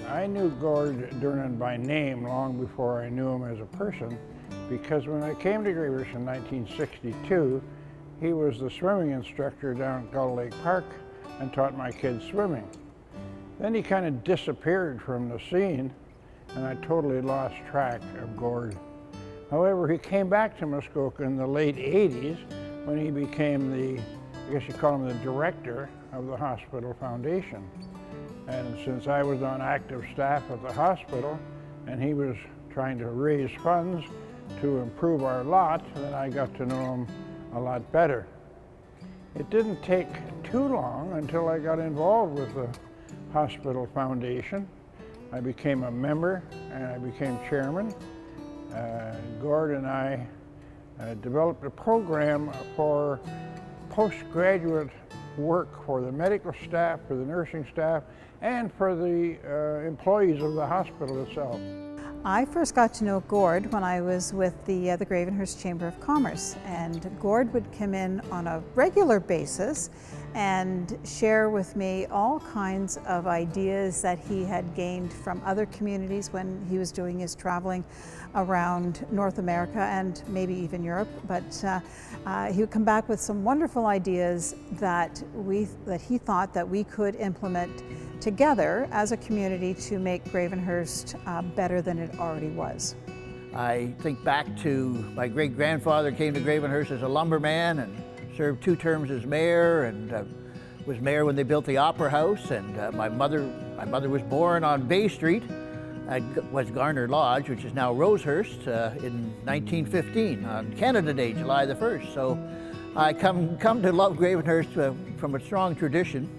I knew Gord Durnan by name long before I knew him as a person, because when I came to Gravehurst in 1962, he was the swimming instructor down at Gull Lake Park and taught my kids swimming. Then he kind of disappeared from the scene, and I totally lost track of Gord. However, he came back to Muskoka in the late 80s when he became the, I guess you call him the director of the hospital foundation. And since I was on active staff at the hospital and he was trying to raise funds to improve our lot, then I got to know him a lot better. It didn't take too long until I got involved with the hospital foundation. I became a member and I became chairman. Gord and I developed a program for postgraduate work for the medical staff, for the nursing staff, and for the employees of the hospital itself. I first got to know Gord when I was with the Gravenhurst Chamber of Commerce, and Gord would come in on a regular basis and share with me all kinds of ideas that he had gained from other communities when he was doing his traveling around North America and maybe even Europe. But he would come back with some wonderful ideas that he thought that we could implement together as a community to make Gravenhurst better than it already was. I think back to my great-grandfather came to Gravenhurst as a lumberman and served 2 terms as mayor, and was mayor when they built the Opera House. And my mother was born on Bay Street at was Garner Lodge, which is now Rosehurst, in 1915 on Canada Day, July the 1st. So I come to love Gravenhurst from a strong tradition.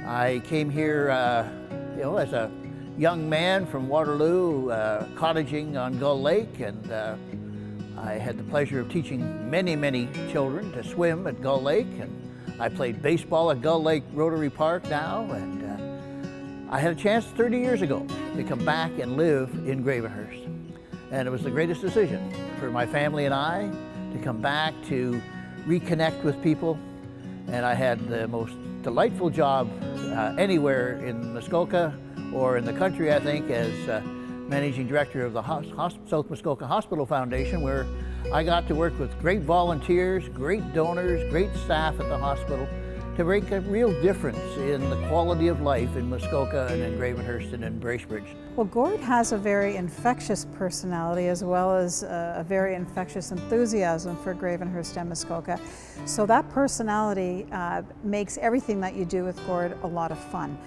I came here, as a young man from Waterloo, cottaging on Gull Lake, and I had the pleasure of teaching many children to swim at Gull Lake, and I played baseball at Gull Lake Rotary Park now, and I had a chance 30 years ago to come back and live in Gravenhurst. And it was the greatest decision for my family and I to come back to reconnect with people, and I had the most delightful job anywhere in Muskoka or in the country, I think, as managing director of the South Muskoka Hospital Foundation, where I got to work with great volunteers, great donors, great staff at the hospital to make a real difference in the quality of life in Muskoka and in Gravenhurst and in Bracebridge. Well, Gord has a very infectious personality as well as a very infectious enthusiasm for Gravenhurst and Muskoka. So that personality makes everything that you do with Gord a lot of fun.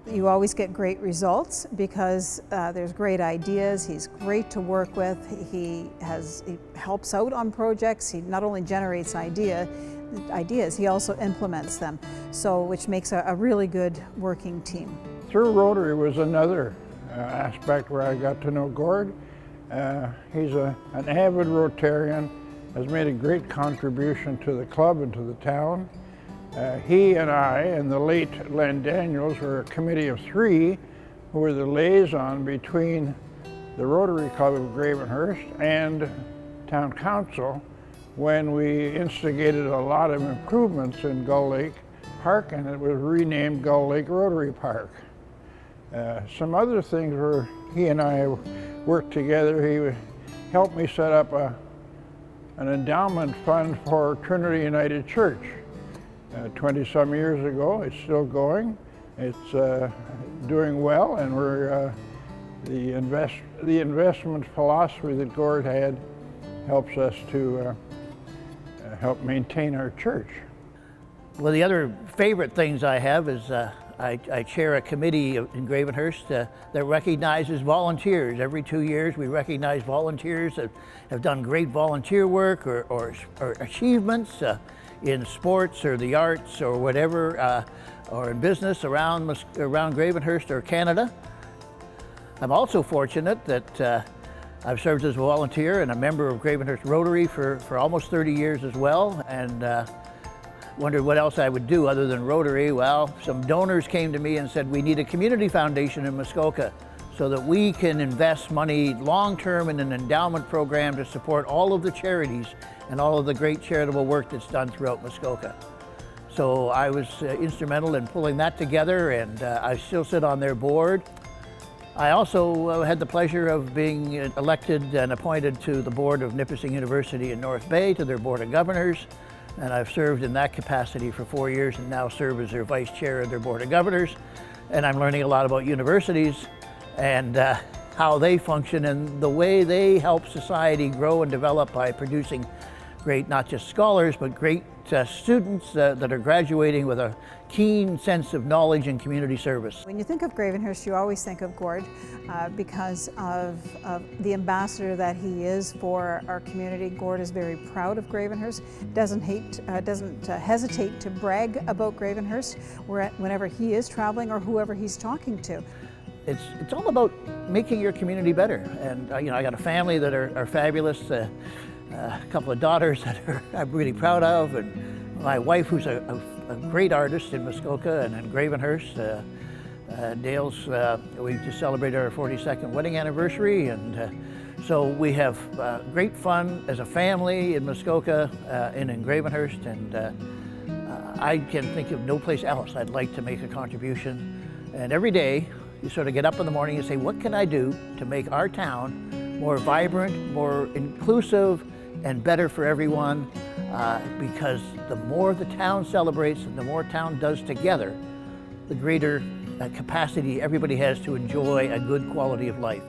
You always get great results because there's great ideas. He's great to work with. He helps out on projects. He not only generates ideas, he also implements them, so which makes a really good working team. Through Rotary was another aspect where I got to know Gord. He's an avid Rotarian, has made a great contribution to the club and to the town. He and I and the late Len Daniels were a committee of 3 who were the liaison between the Rotary Club of Gravenhurst and Town Council when we instigated a lot of improvements in Gull Lake Park, and it was renamed Gull Lake Rotary Park. Some other things were he and I worked together. He helped me set up an endowment fund for Trinity United Church. 20-some years ago. It's still going. It's doing well, and we're the investment philosophy that Gord had helps us to help maintain our church. Well, the other favorite things I have is I chair a committee in Gravenhurst that recognizes volunteers. Every 2 years we recognize volunteers that have done great volunteer work or achievements in sports or the arts or whatever, or in business around Gravenhurst or Canada. I'm also fortunate that I've served as a volunteer and a member of Gravenhurst Rotary for almost 30 years as well, and wondered what else I would do other than Rotary. Well, some donors came to me and said, we need a community foundation in Muskoka so that we can invest money long-term in an endowment program to support all of the charities and all of the great charitable work that's done throughout Muskoka. So I was instrumental in pulling that together, and I still sit on their board. I also had the pleasure of being elected and appointed to the board of Nipissing University in North Bay, to their board of governors. And I've served in that capacity for 4 years and now serve as their vice chair of their board of governors. And I'm learning a lot about universities and how they function and the way they help society grow and develop by producing great, not just scholars, but great students that are graduating with a keen sense of knowledge and community service. When you think of Gravenhurst, you always think of Gord because of the ambassador that he is for our community. Gord is very proud of Gravenhurst, doesn't hesitate to brag about Gravenhurst whenever he is traveling or whoever he's talking to. It's all about making your community better. And you know, I got a family that are fabulous. A couple of daughters that I'm really proud of, and my wife, who's a great artist in Muskoka and in Gravenhurst. Dale's, we just celebrated our 42nd wedding anniversary, and so we have great fun as a family in Muskoka and in Gravenhurst, and I can think of no place else I'd like to make a contribution. And every day, you sort of get up in the morning and say, what can I do to make our town more vibrant, more inclusive, and better for everyone, because the more the town celebrates and the more town does together, the greater capacity everybody has to enjoy a good quality of life.